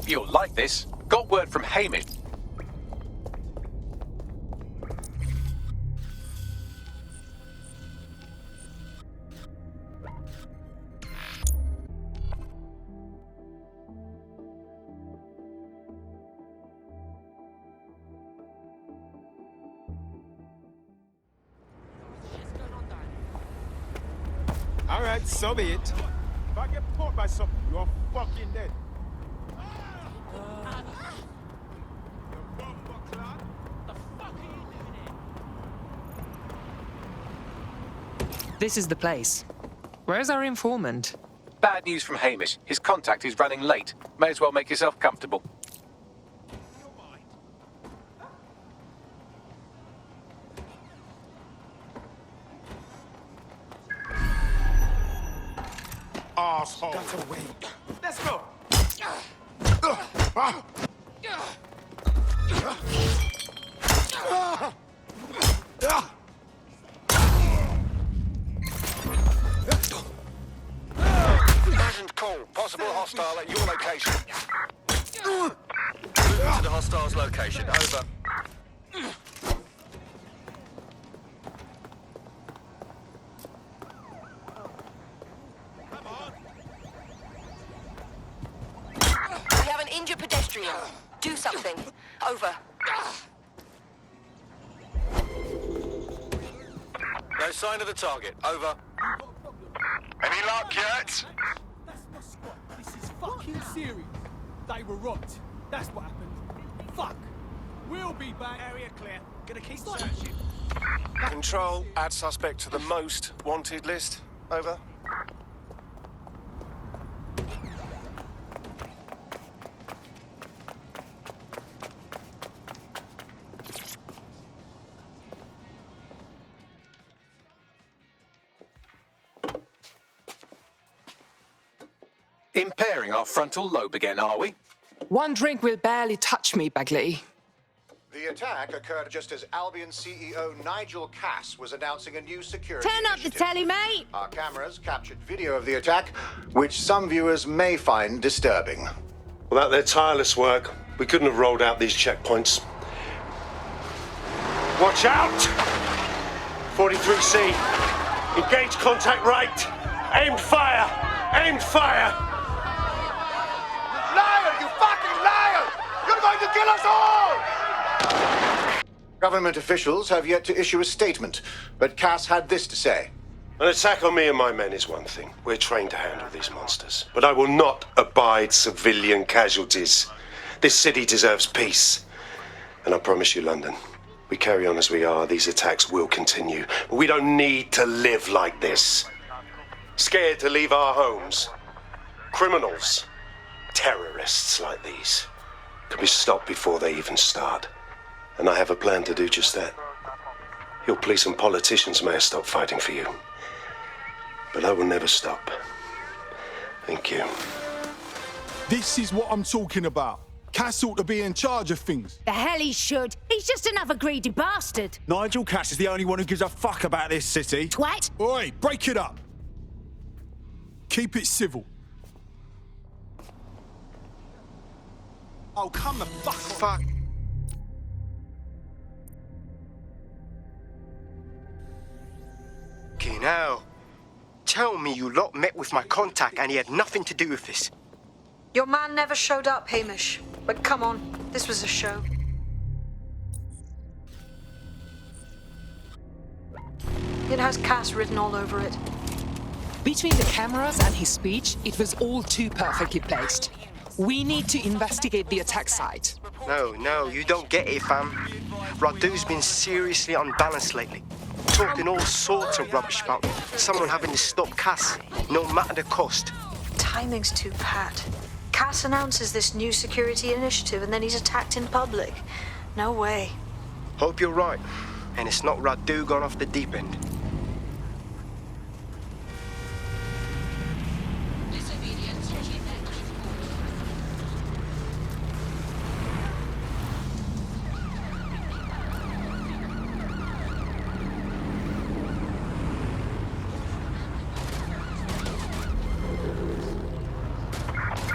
You'll like this. Got word from Hamish. Alright, so be it. If I get caught by something, you're fucking dead. This is the place. Where's our informant? Bad news from Hamish. His contact is running late. May as well make yourself comfortable. Asshole. Got to wait. Let's go. Urgent call. Possible hostile at your location. Move to the hostile's location. Over. We have an injured pedestrian. Do something. Over. No sign of the target. Over. Any luck yet? That's my squad. This is fucking serious. They were robbed. That's what happened. Fuck. We'll be back. Area clear. Gonna keep searching. Control, add suspect to the most wanted list. Over. Impairing our frontal lobe again, are we? One drink will barely touch me, Bagley. The attack occurred just as Albion CEO Nigel Cass was announcing a new security Turn up the initiative. telly, mate. Our cameras captured video of the attack, which some viewers may find disturbing. Without their tireless work, we couldn't have rolled out these checkpoints. Watch out! 43C. Engage contact right. Aimed fire. Aimed fire. Liar, you fucking liar! You're going to kill us all! Government officials have yet to issue a statement, but Cass had this to say. An attack on me and my men is one thing. We're trained to handle these monsters. But I will not abide civilian casualties. This city deserves peace. And I promise you, London, we carry on as we are, these attacks will continue. But we don't need to live like this. Scared to leave our homes. Criminals, terrorists like these, can be stopped before they even start. And I have a plan to do just that. Your police and politicians may have stopped fighting for you. But I will never stop. Thank you. This is what I'm talking about. Cass ought to be in charge of things. The hell he should. He's just another greedy bastard. Nigel Cass is the only one who gives a fuck about this city. Twat. Oi, break it up. Keep it civil. Oh, come the fuck on. Fuck. Okay, now, tell me you lot met with my contact and he had nothing to do with this. Your man never showed up, Hamish. But come on, this was a show. It has Cass written all over it. Between the cameras and his speech, it was all too perfectly placed. We need to investigate the attack site. No, you don't get it, fam. Radu's been seriously unbalanced lately. Talking all sorts of rubbish about someone having to stop Cass, no matter the cost. Timing's too pat. Cass announces this new security initiative and then he's attacked in public. No way. Hope you're right, and it's not Radu gone off the deep end.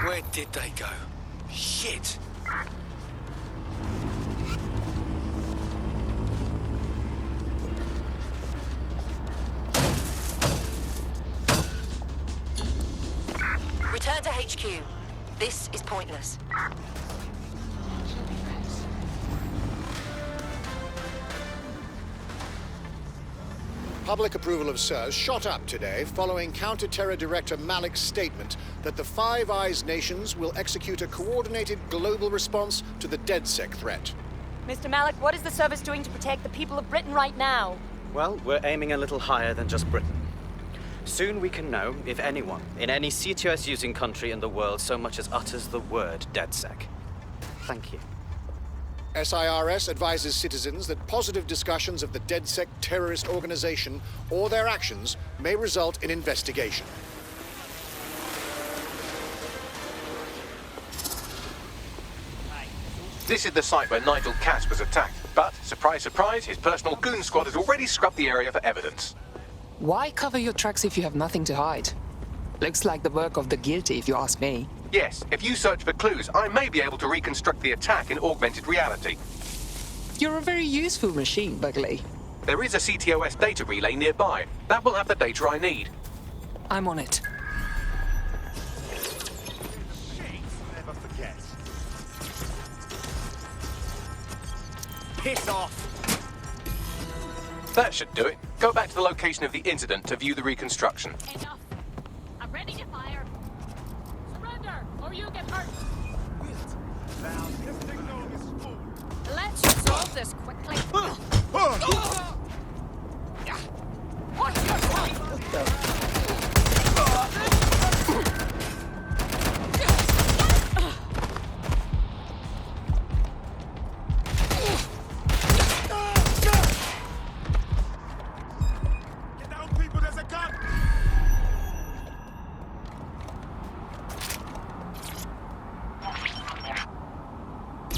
Where did they go? Shit! Return to HQ. This is pointless. Public approval of SIRS shot up today following Counter-Terror Director Malik's statement that the Five Eyes nations will execute a coordinated global response to the DedSec threat. Mr. Malik, what is the service doing to protect the people of Britain right now? Well, we're aiming a little higher than just Britain. Soon we can know if anyone in any CTOS-using country in the world so much as utters the word DedSec. Thank you. SIRS advises citizens that positive discussions of the DedSec terrorist organization or their actions may result in investigation. This is the site where Nigel Cass was attacked, but, surprise, surprise, his personal goon squad has already scrubbed the area for evidence. Why cover your tracks if you have nothing to hide? Looks like the work of the guilty, if you ask me. Yes, if you search for clues, I may be able to reconstruct the attack in augmented reality. You're a very useful machine, Bugley. There is a CTOS data relay nearby. That will have the data I need. I'm on it. Never forget. Piss off! That should do it. Go back to the location of the incident to view the reconstruction. Enough. I'm ready to fire. Surrender, or you get hurt. Let's resolve this quickly. Watch yourself.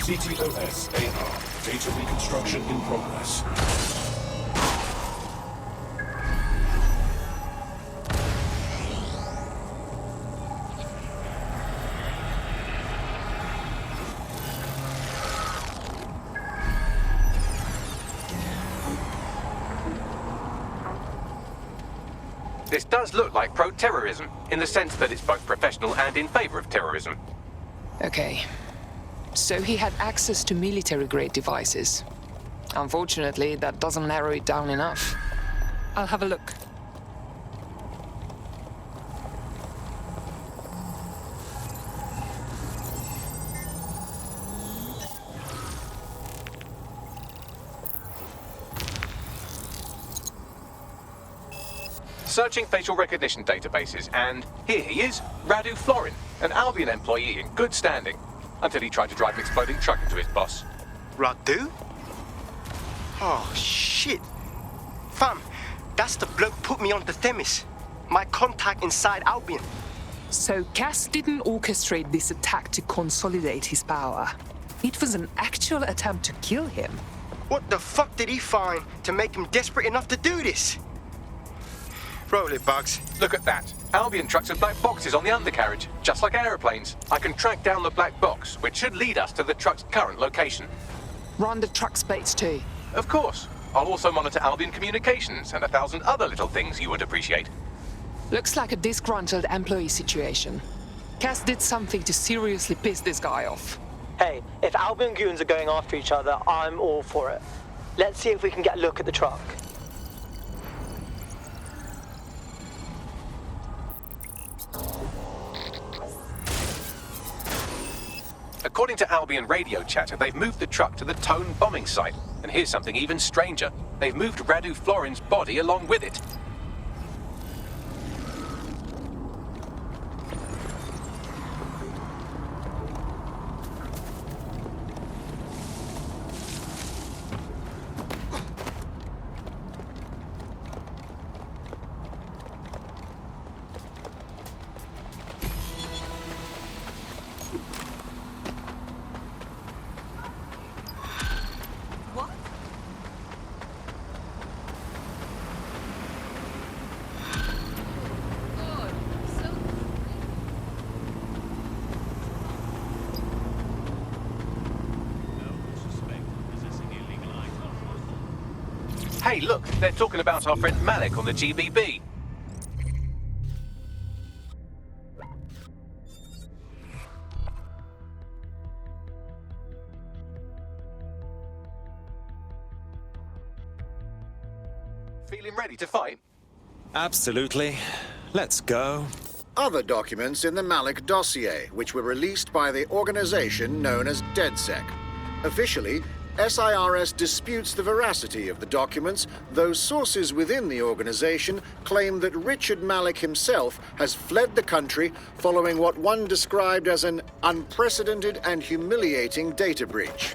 CTOS AR. Data reconstruction in progress. This does look like pro-terrorism, in the sense that it's both professional and in favor of terrorism. Okay. So he had access to military-grade devices. Unfortunately, that doesn't narrow it down enough. I'll have a look. Searching facial recognition databases, and here he is, Radu Florin, an Albion employee in good standing. Until he tried to drive an exploding truck into his boss. Radu? Oh, shit. Fam, that's the bloke put me on the Themis. My contact inside Albion. So Cass didn't orchestrate this attack to consolidate his power. It was an actual attempt to kill him. What the fuck did he find to make him desperate enough to do this? Roll it, Bugs. Look at that. Albion trucks have black boxes on the undercarriage, just like aeroplanes. I can track down the black box, which should lead us to the truck's current location. Run the truck's plates too. Of course. I'll also monitor Albion communications and 1,000 other little things you would appreciate. Looks like a disgruntled employee situation. Cass did something to seriously piss this guy off. Hey, if Albion goons are going after each other, I'm all for it. Let's see if we can get a look at the truck. According to Albion radio chatter, they've moved the truck to the Tone bombing site. And here's something even stranger. They've moved Radu Florin's body along with it. Hey, look, they're talking about our friend Malik on the GBB. Feeling ready to fight? Absolutely. Let's go. Other documents in the Malik dossier, which were released by the organization known as DedSec. Officially, SIRS disputes the veracity of the documents, though sources within the organization claim that Richard Malik himself has fled the country following what one described as an unprecedented and humiliating data breach.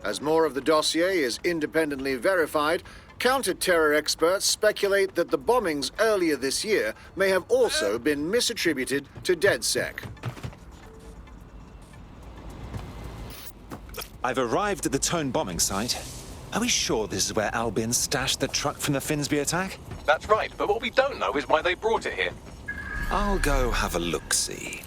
As more of the dossier is independently verified, counter-terror experts speculate that the bombings earlier this year may have also been misattributed to DedSec. I've arrived at the Tone bombing site. Are we sure this is where Albion stashed the truck from the Finsbury attack? That's right, but what we don't know is why they brought it here. I'll go have a look-see.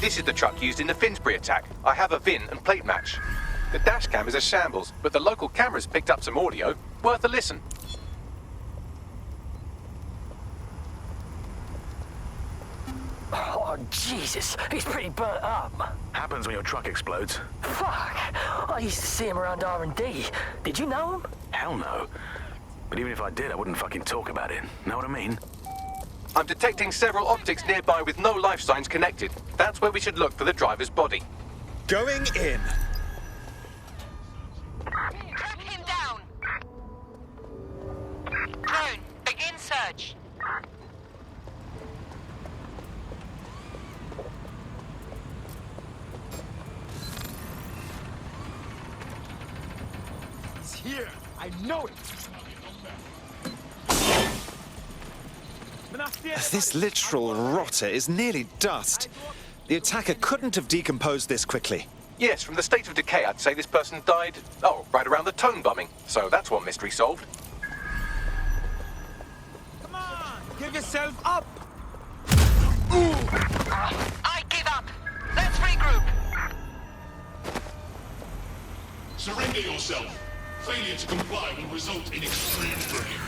This is the truck used in the Finsbury attack. I have a VIN and plate match. The dash cam is a shambles, but the local cameras picked up some audio. Worth a listen. Oh, Jesus, he's pretty burnt up. Happens when your truck explodes. Fuck, I used to see him around R&D. Did you know him? Hell no. But even if I did, I wouldn't fucking talk about it. Know what I mean? I'm detecting several optics nearby with no life signs connected. That's where we should look for the driver's body. Going in. Track him down. Drone, begin search. It's here. I know it. This literal rotter is nearly dust. The attacker couldn't have decomposed this quickly. Yes, from the state of decay, I'd say this person died, right around the Tone bombing. So that's one mystery solved. Come on, give yourself up. I give up. Let's regroup. Surrender yourself. Failure to comply will result in extreme pain.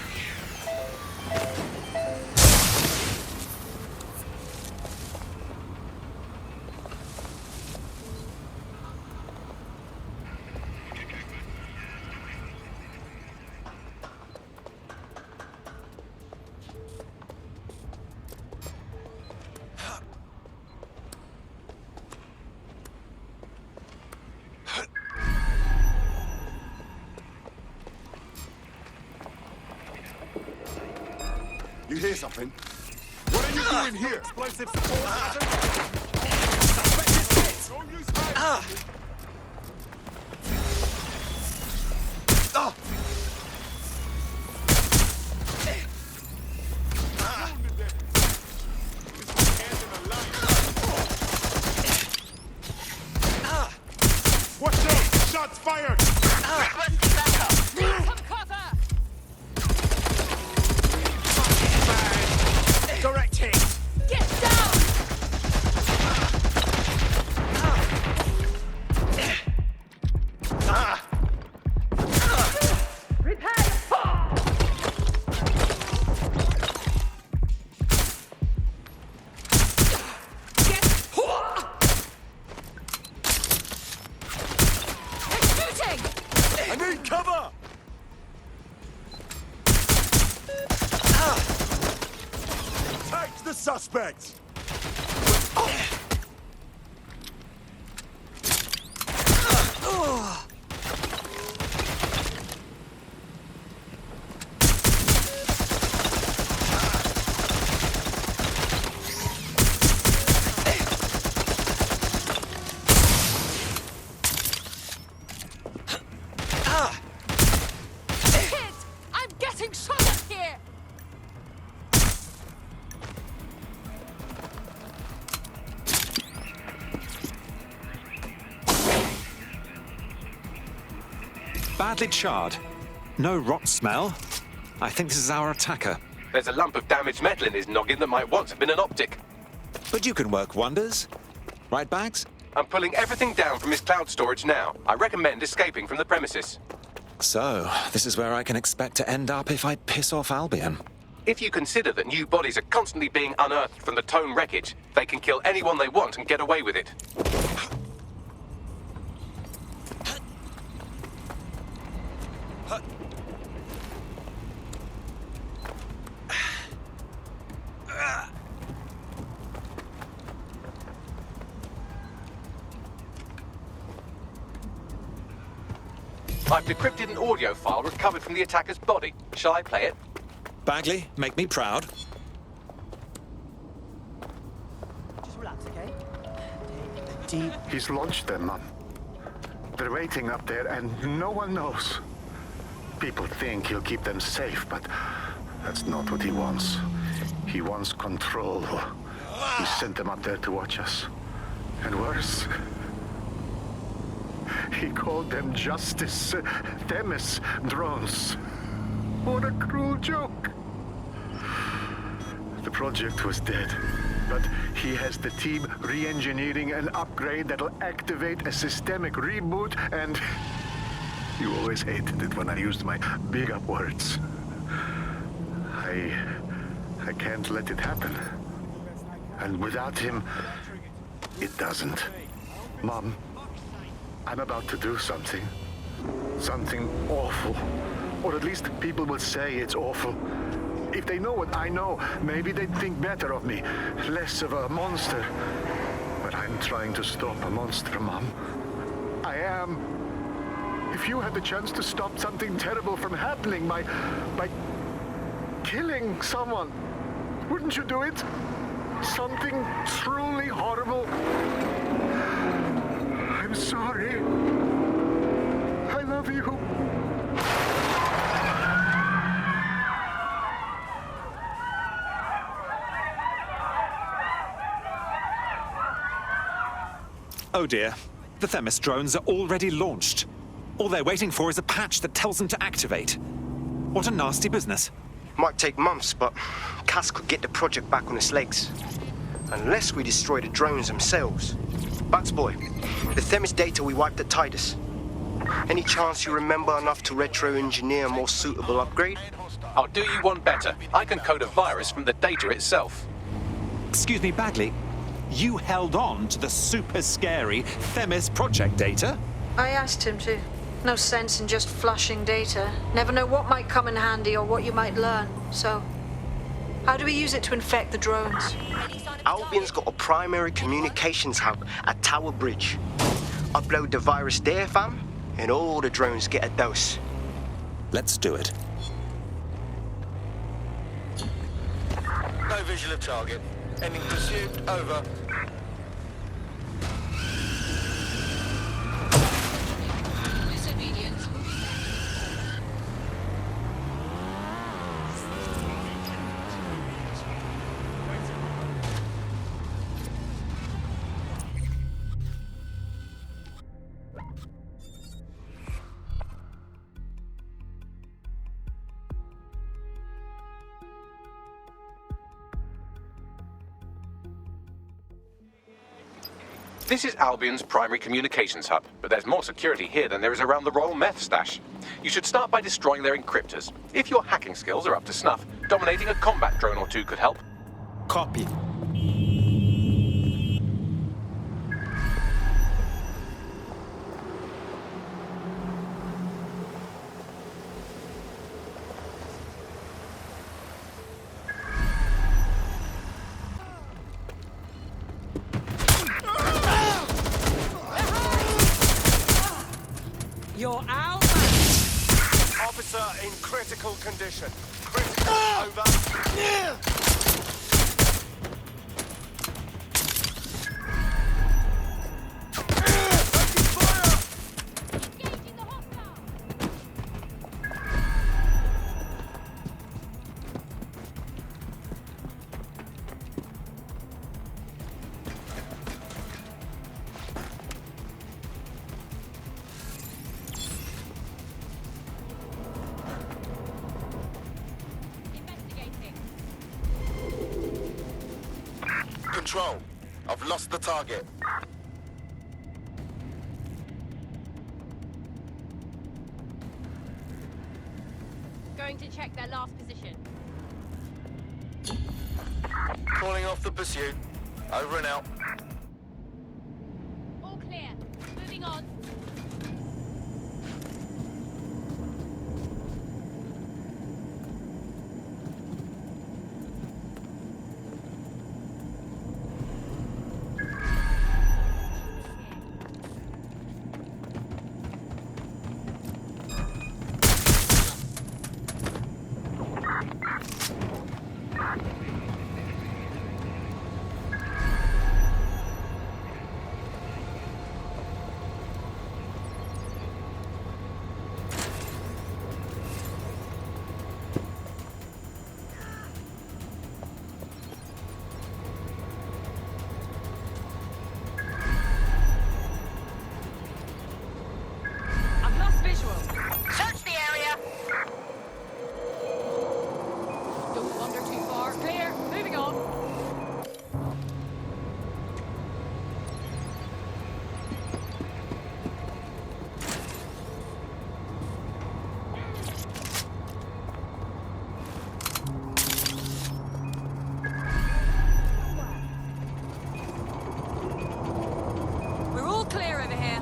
You hear something? What are you doing here? Explosive support. Don't use fire. Watch out! Shots fired! Request backup. Some cover! Direct hit. Get down! I need cover! Take the suspect! I'm getting shot at here! badly charred. No rot smell. I think this is our attacker. There's a lump of damaged metal in his noggin that might once have been an optic. But you can work wonders. Right, Bags? I'm pulling everything down from his cloud storage now. I recommend escaping from the premises. So, this is where I can expect to end up if I piss off Albion. If you consider that new bodies are constantly being unearthed from the Tone wreckage, they can kill anyone they want and get away with it. I've decrypted an audio file recovered from the attacker's body. Shall I play it? Bagley, make me proud. Just relax, okay? Deep. He's launched them, Mum. They're waiting up there, and no one knows. People think he'll keep them safe, but that's not what he wants. He wants control. He sent them up there to watch us. And worse, he called them Justice Themis drones. What a cruel joke. The project was dead, but he has the team re-engineering an upgrade that'll activate a systemic reboot, and you always hated it when I used my big up words. I can't let it happen. And without him, it doesn't. Mom, I'm about to do something. Something awful. Or at least people will say it's awful. If they know what I know, maybe they'd think better of me. Less of a monster. But I'm trying to stop a monster, Mom. I am. If you had the chance to stop something terrible from happening by killing someone, wouldn't you do it? Something truly horrible. I'm sorry. I love you. Oh dear. The Themis drones are already launched. All they're waiting for is a patch that tells them to activate. What a nasty business. Might take months, but Cass could get the project back on its legs. Unless we destroy the drones themselves. Bats boy, the Themis data we wiped at Titus. Any chance you remember enough to retro-engineer a more suitable upgrade? I'll do you one better. I can code a virus from the data itself. Excuse me, Bagley. You held on to the super scary Themis project data? I asked him to. No sense in just flushing data. Never know what might come in handy or what you might learn. So, how do we use it to infect the drones? Albion's got a primary communications hub at Tower Bridge. Upload the virus there, fam, and all the drones get a dose. Let's do it. No visual of target. Ending pursuit, over. Disobedience. This is Albion's primary communications hub, but there's more security here than there is around the Royal Meth stash. You should start by destroying their encryptors. If your hacking skills are up to snuff, dominating a combat drone or two could help. Copy. You're out. Officer in critical condition. Critical, over. Control. I've lost the target. Going to check their last position. Calling off the pursuit. Over and out. All clear. Moving on. Search the area. Don't wander too far. Clear. Moving on. We're all clear over here.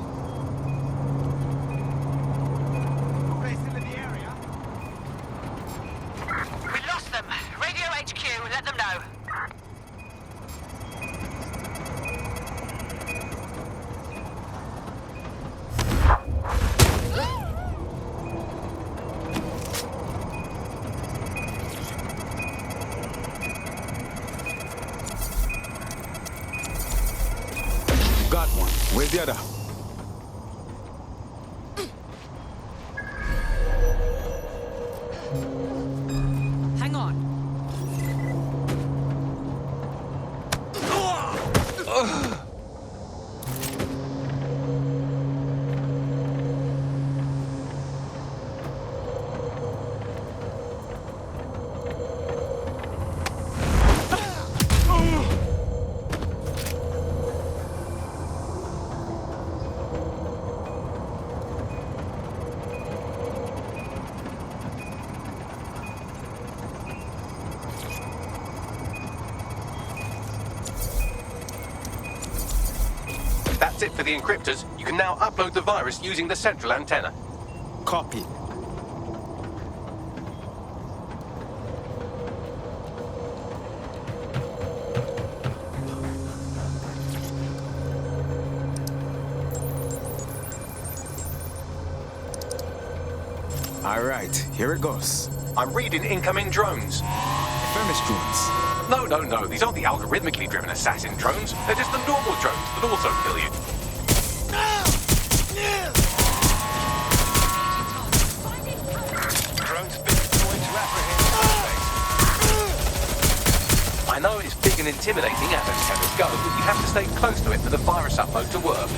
We lost them. Radio HQ, let them know. Got one. Where's the other? Hang on. That's it for the encryptors. You can now upload the virus using the central antenna. Copy. All right, here it goes. I'm reading incoming drones. Furnace drones. No. These aren't the algorithmically driven assassin drones. They're just the normal drones that also kill you. Drone's been deployed to apprehend suspects. I know it's big and intimidating as antennas go, but you have to stay close to it for the virus upload to work.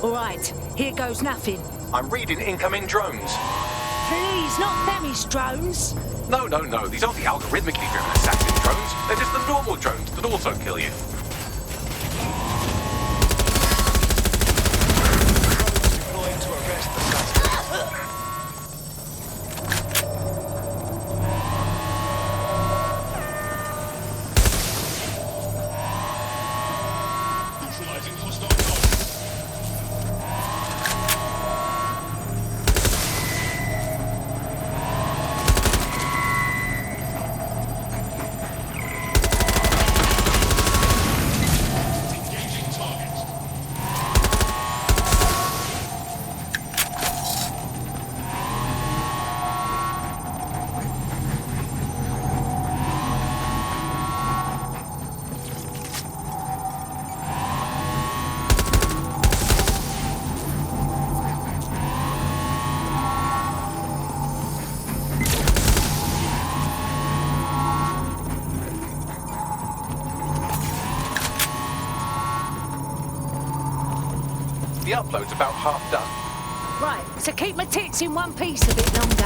All right, here goes nothing. I'm reading incoming drones. Please, not Themis drones. No. These aren't the algorithmically driven assassin drones. They're just the normal drones that also kill you. Deployed to arrest the suspect. Neutralizing hostile targets. Engaging targets. The upload's about half done. Right, so keep my tits in one piece a bit longer.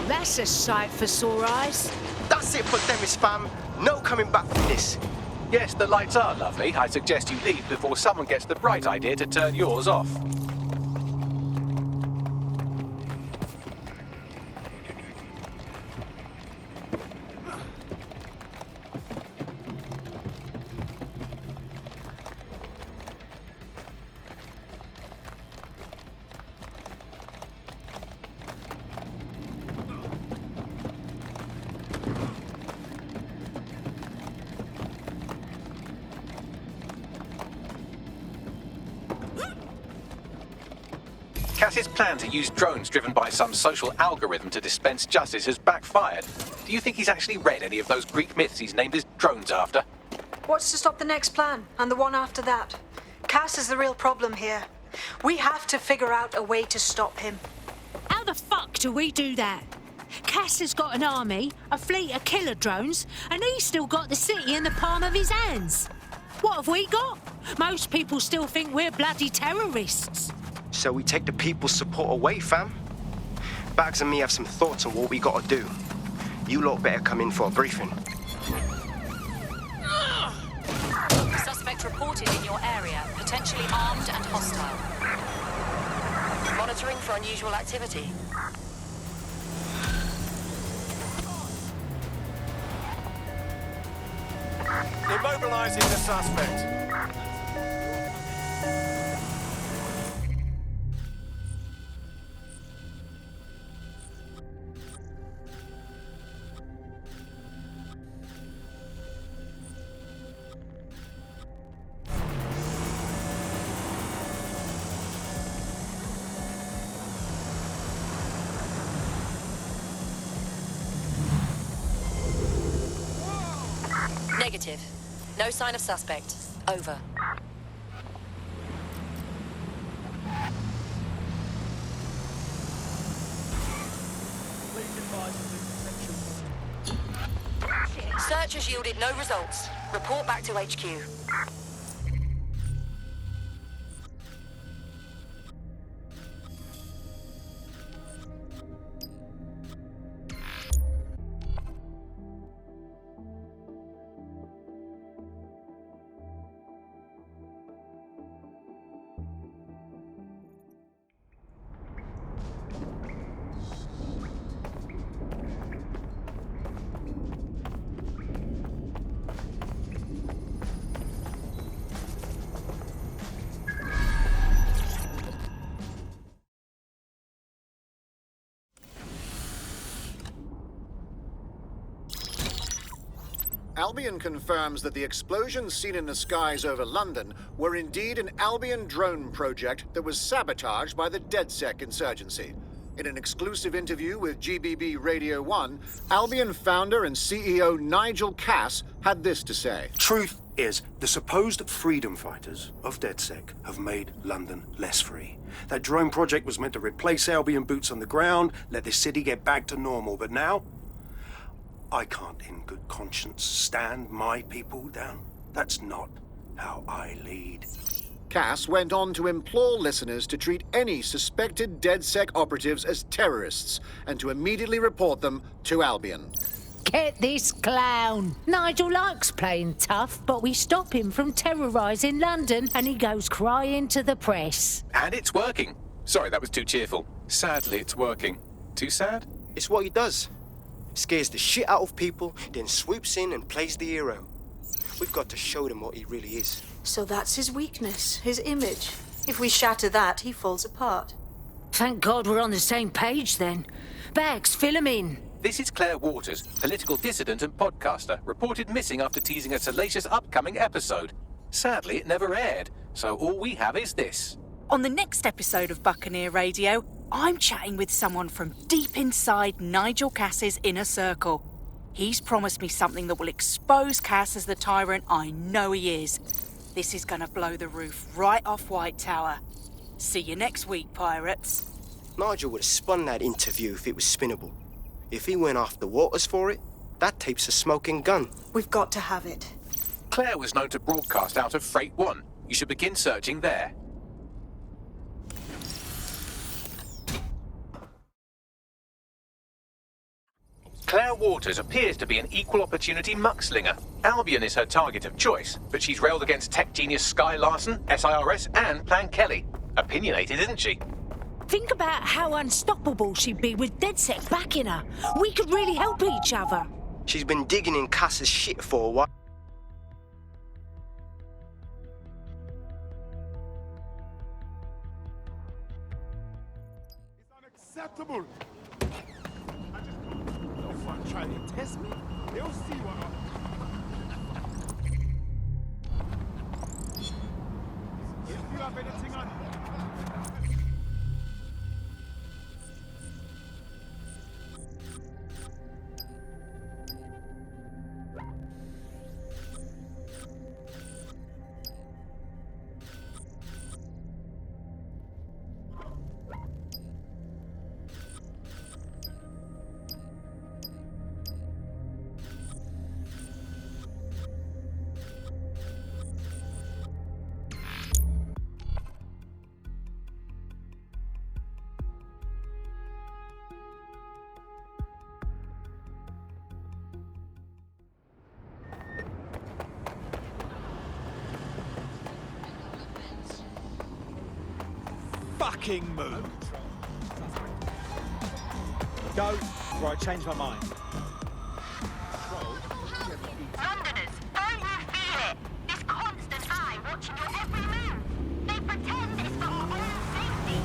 That's a sight for sore eyes. That's it for Themis, fam. No coming back from this. Yes, the lights are lovely. I suggest you leave before someone gets the bright idea to turn yours off. Cass's plan to use drones driven by some social algorithm to dispense justice has backfired. Do you think he's actually read any of those Greek myths he's named his drones after? What's to stop the next plan and the one after that? Cass is the real problem here. We have to figure out a way to stop him. How the fuck do we do that? Cass has got an army, a fleet of killer drones, and he's still got the city in the palm of his hands. What have we got? Most people still think we're bloody terrorists. So we take the people's support away, fam. Bags and me have some thoughts on what we gotta do. You lot better come in for a briefing. Suspect reported in your area, potentially armed and hostile. Monitoring for unusual activity. Immobilizing the suspect. Negative. No sign of suspect. Over. Search has yielded no results. Report back to HQ. Albion confirms that the explosions seen in the skies over London were indeed an Albion drone project that was sabotaged by the DedSec insurgency. In an exclusive interview with GBB Radio 1, Albion founder and CEO Nigel had this to say. Truth is, the supposed freedom fighters of DedSec have made London less free. That drone project was meant to replace Albion boots on the ground, let the city get back to normal, but now I can't in good conscience stand my people down. That's not how I lead. Cass went on to implore listeners to treat any suspected DedSec operatives as terrorists and to immediately report them to Albion. Get this clown. Nigel likes playing tough, but we stop him from terrorising London and he goes crying to the press. And it's working. Sorry, that was too cheerful. Sadly, it's working. Too sad? It's what he does. Scares the shit out of people, then swoops in and plays the hero. We've got to show them what he really is. So that's his weakness, his image. If we shatter that, he falls apart. Thank God we're on the same page then. Bags, fill him in. This is Claire Waters, political dissident and podcaster, reported missing after teasing a salacious upcoming episode. Sadly, it never aired, so all we have is this. On the next episode of Buccaneer Radio, I'm chatting with someone from deep inside Nigel Cass's inner circle. He's promised me something that will expose Cass as the tyrant I know he is. This is gonna blow the roof right off White Tower. See you next week, pirates. Nigel would have spun that interview if it was spinnable. If he went after Waters for it, that tape's a smoking gun. We've got to have it. Claire was known to broadcast out of Freight 1. You should begin searching there. Claire Waters appears to be an equal opportunity muckslinger. Albion is her target of choice, but she's railed against tech genius Sky Larson, SIRS, and Plan Kelley. Opinionated, isn't she? Think about how unstoppable she'd be with DedSec backing her. We could really help each other. She's been digging in Cass's shit for a while. It's unacceptable. No fun trying to test me. They'll see what I'm... If you have anything on... Fucking move. Go, or I change my mind. Londoners, don't you feel it? This constant eye watching your every move. They pretend it's for our own safety.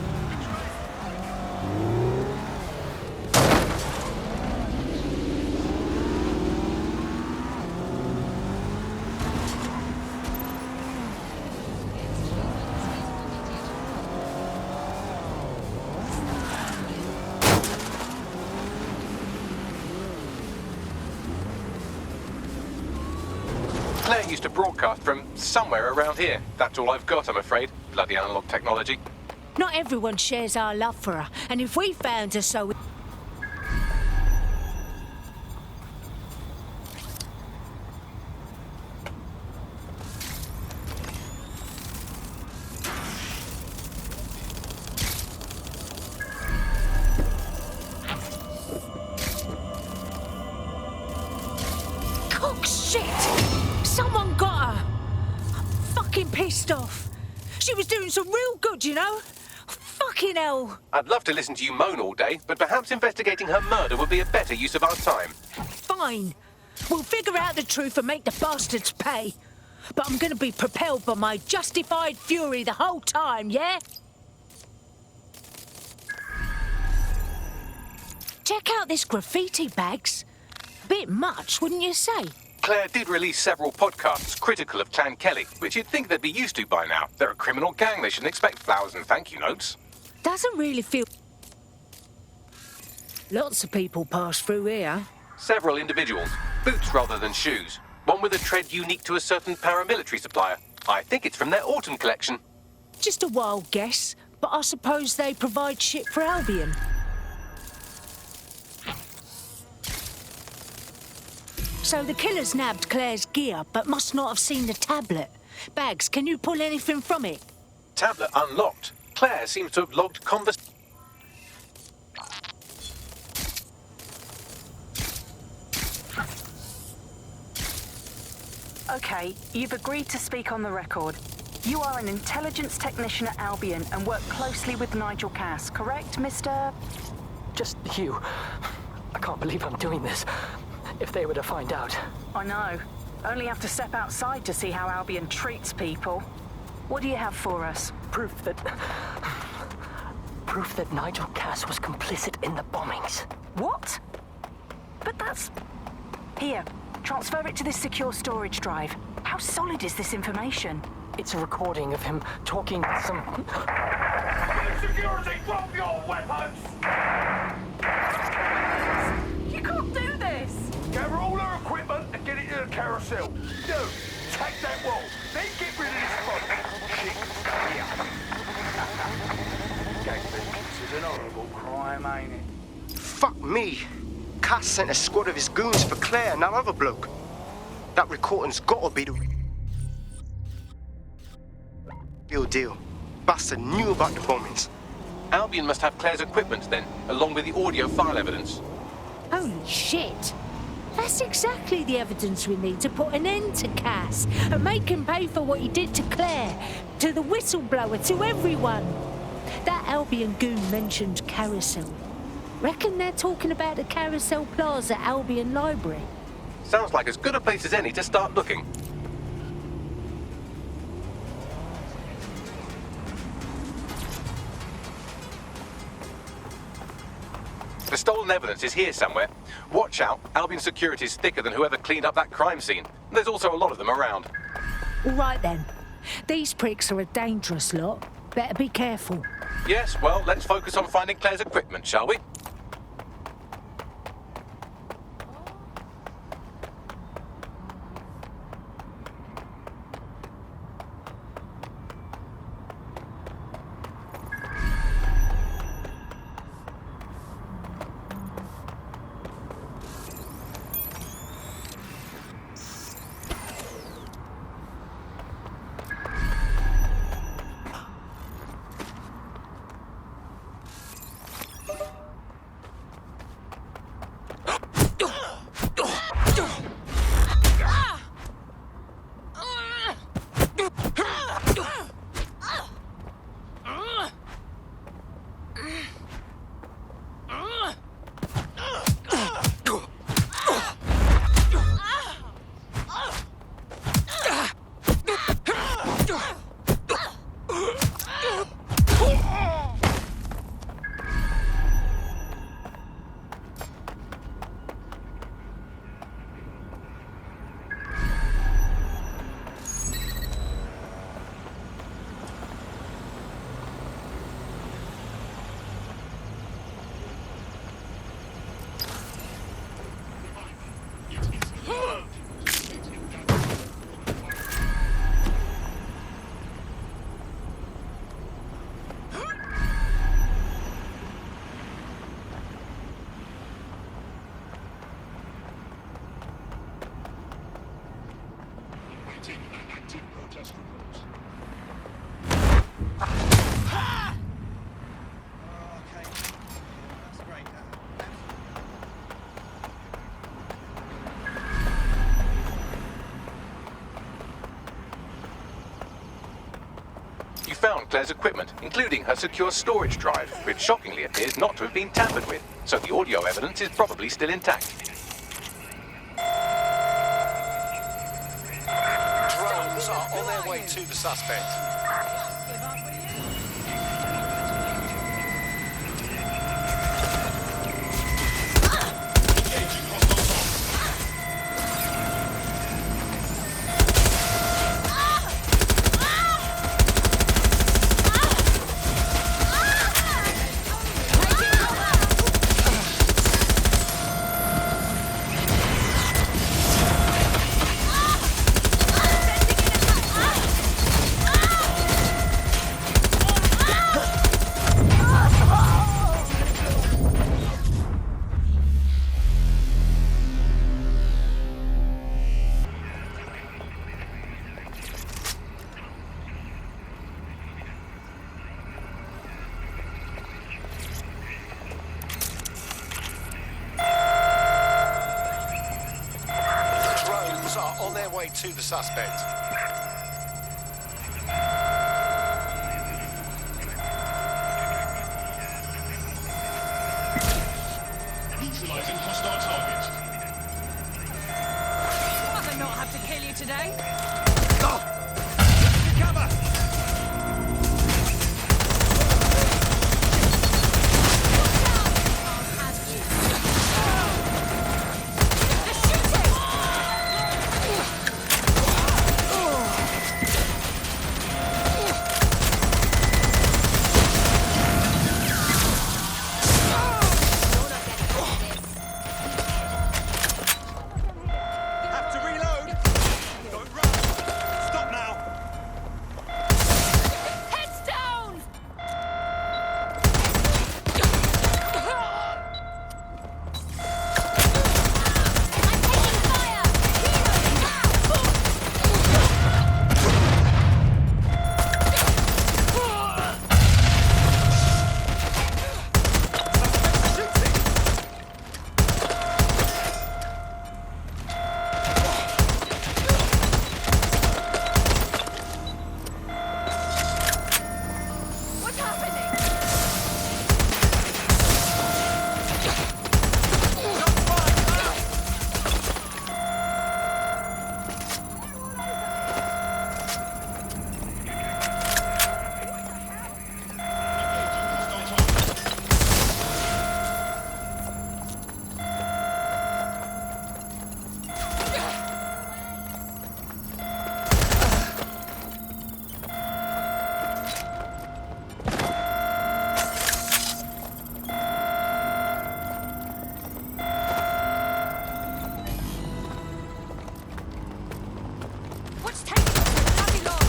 Claire used to broadcast from somewhere around here. That's all I've got, I'm afraid. Bloody analog technology. Not everyone shares our love for her, and if we found her so... Someone got her! I'm fucking pissed off. She was doing some real good, you know? Fucking hell. I'd love to listen to you moan all day, but perhaps investigating her murder would be a better use of our time. Fine. We'll figure out the truth and make the bastards pay. But I'm gonna be propelled by my justified fury the whole time, yeah? Check out this graffiti, Bags. Bit much, wouldn't you say? Claire did release several podcasts critical of Clan Kelley, which you'd think they'd be used to by now. They're a criminal gang. They shouldn't expect flowers and thank you notes. Doesn't really feel... Lots of people pass through here. Several individuals. Boots rather than shoes. One with a tread unique to a certain paramilitary supplier. I think it's from their autumn collection. Just a wild guess, but I suppose they provide shit for Albion. So the killers nabbed Claire's gear, but must not have seen the tablet. Bags, can you pull anything from it? Tablet unlocked. Claire seems to have logged conversation. Okay, you've agreed to speak on the record. You are an intelligence technician at Albion and work closely with Nigel Cass, correct, Mr...? Just you. I can't believe I'm doing this. If they were to find out. I know. Only have to step outside to see how Albion treats people. What do you have for us? Proof that Nigel Cass was complicit in the bombings. What? But that's... Here, transfer it to this secure storage drive. How solid is this information? It's a recording of him talking with some... Security, drop your weapons! You can't do this! Gather all our equipment and get it to the carousel. No, take that wall. Then get rid of this boat. Shit, stay up. Gang vengeance is an horrible crime, ain't it? Fuck me. Cass sent a squad of his goons for Claire and that other bloke. That recording's gotta be the real deal. Bastard knew about the bombings. Albion must have Claire's equipment then, along with the audio file evidence. Holy shit! That's exactly the evidence we need to put an end to Cass and make him pay for what he did to Claire, to the whistleblower, to everyone. That Albion goon mentioned Carousel. Reckon they're talking about the Carousel Plaza Albion Library. Sounds like as good a place as any to start looking. The stolen evidence is here somewhere. Watch out, Albion security is thicker than whoever cleaned up that crime scene. There's also a lot of them around. All right then. These pricks are a dangerous lot. Better be careful. Yes, well, let's focus on finding Claire's equipment, shall we? Found Claire's equipment, including her secure storage drive, which shockingly appears not to have been tampered with, so the audio evidence is probably still intact. Drones are on their way to the suspect. to the suspect. Neutralizing hostile target. Rather not have to kill you today. Cover! Have to reload. Don't run. Stop now. Heads down! What's happening? What's taking us so bloody long?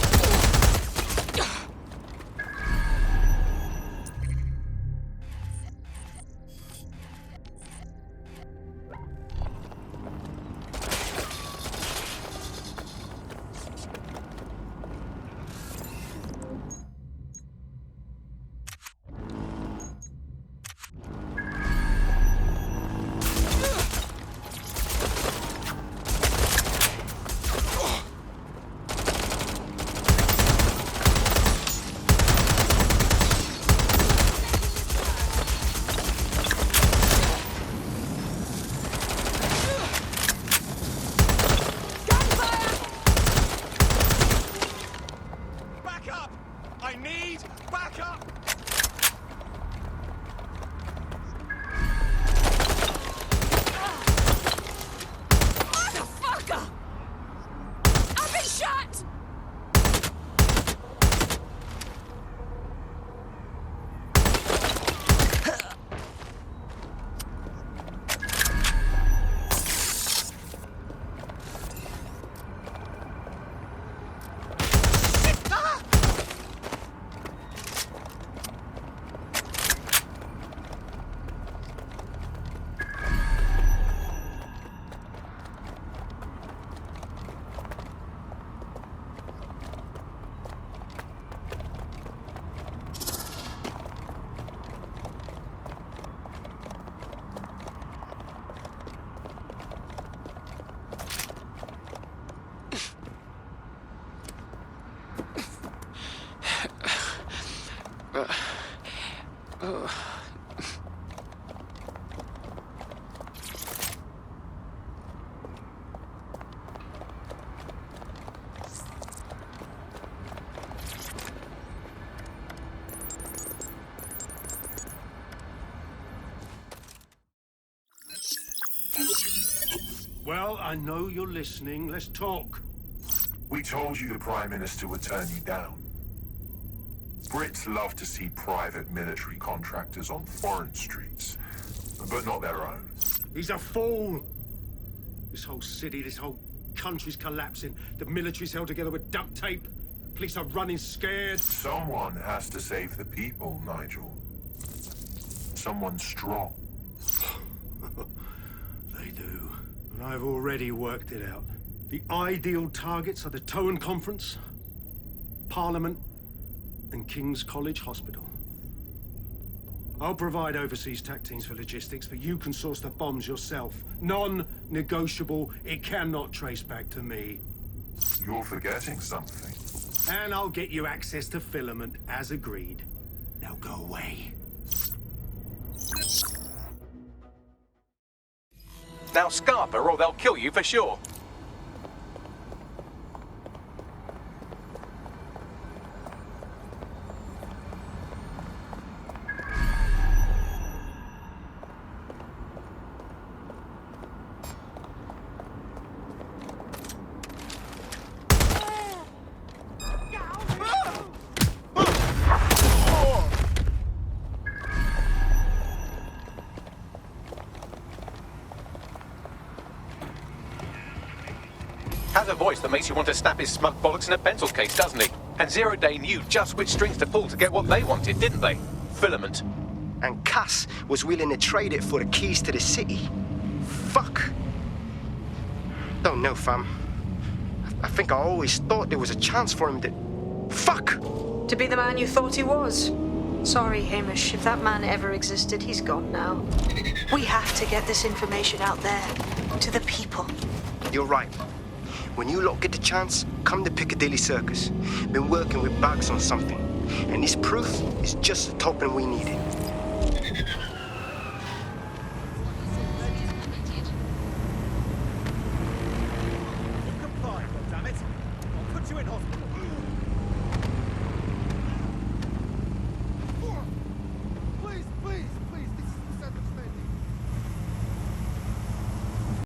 Back up. I need backup. Motherfucker! I've been shot! Well, I know you're listening. Let's talk. We told you the Prime Minister would turn you down. Brits love to see private military contractors on foreign streets, but not their own. He's a fool. This whole city, this whole country's collapsing. The military's held together with duct tape. Police are running scared. Someone has to save the people, Nigel. Someone strong. They do. And I've already worked it out. The ideal targets are the Towan Conference, Parliament, and King's College Hospital. I'll provide overseas tac teams for logistics, but you can source the bombs yourself. Non-negotiable. It cannot trace back to me. You're forgetting something. And I'll get you access to filament, as agreed. Now go away. Now scarper or they'll kill you for sure. Has a voice that makes you want to snap his smug bollocks in a pencil case, doesn't he? And Zero Day knew just which strings to pull to get what they wanted, didn't they? Filament. And Cass was willing to trade it for the keys to the city. Fuck. Don't know, fam. I think I always thought there was a chance for him to... Fuck! To be the man you thought he was. Sorry, Hamish. If that man ever existed, he's gone now. We have to get this information out there. To the people. You're right. When you lot get the chance, come to Piccadilly Circus. Been working with Bags on something. And this proof is just the token we needed.